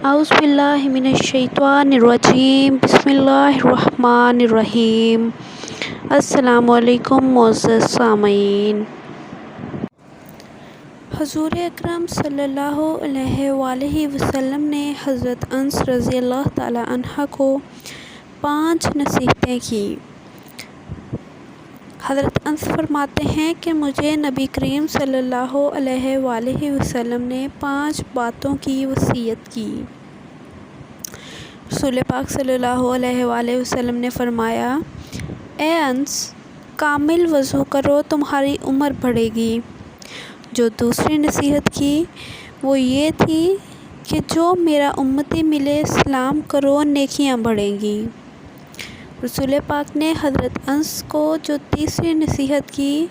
اعوذ باللہ من الشیطان الرجیم بسم اللہ الرحمن الرحیم۔ السلام علیکم معزز سامعین۔ حضور اکرم صلی اللہ علیہ وآلہ وسلم نے حضرت انس رضی اللہ تعالیٰ عنہ کو 5 نصیحتیں کی۔ حضرت انس فرماتے ہیں کہ مجھے نبی کریم صلی اللہ علیہ وآلہ وسلم نے 5 باتوں کی وصیت کی۔ رسول پاک صلی اللہ علیہ وآلہ وسلم نے فرمایا، اے انس، کامل وضو کرو، تمہاری عمر بڑھے گی۔ جو دوسری نصیحت کی وہ یہ تھی کہ جو میرا امتی ملے سلام کرو، نیکیاں بڑھیں گی۔ رسول پاک نے حضرت انس کو جو تیسری نصیحت کی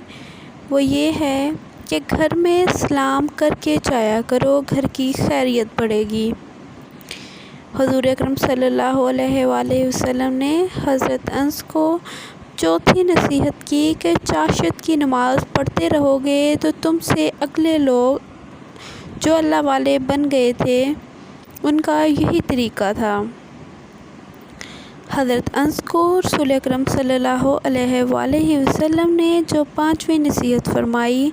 وہ یہ ہے کہ گھر میں سلام کر کے جایا کرو، گھر کی خیریت بڑھے گی۔ حضور اکرم صلی اللہ علیہ وآلہ وسلم نے حضرت انس کو چوتھی نصیحت کی کہ چاشت کی نماز پڑھتے رہو گے تو تم سے اگلے لوگ جو اللہ والے بن گئے تھے ان کا یہی طریقہ تھا۔ حضرت انس کو رسول اکرم صلی اللہ علیہ وآلہ وسلم نے جو 5ویں نصیحت فرمائی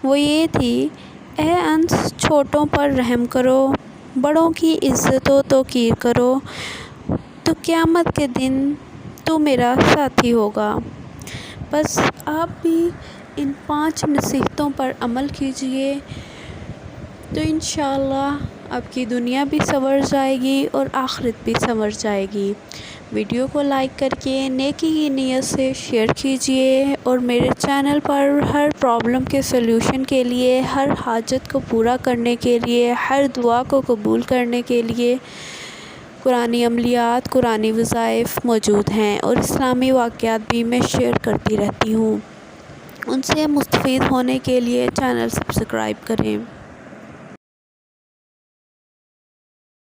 وہ یہ تھی، اے انس، چھوٹوں پر رحم کرو، بڑوں کی عزت و توقیر کرو، تو قیامت کے دن تو میرا ساتھی ہوگا۔ بس آپ بھی ان 5 نصیحتوں پر عمل کیجئے تو انشاءاللہ آپ کی دنیا بھی سنور جائے گی اور آخرت بھی سنور جائے گی۔ ویڈیو کو لائک کر کے نیکی کی نیت سے شیئر کیجئے اور میرے چینل پر ہر پرابلم کے سلوشن کے لیے، ہر حاجت کو پورا کرنے کے لیے، ہر دعا کو قبول کرنے کے لیے قرآنی عملیات، قرآنی وظائف موجود ہیں اور اسلامی واقعات بھی میں شیئر کرتی رہتی ہوں۔ ان سے مستفید ہونے کے لیے چینل سبسکرائب کریں۔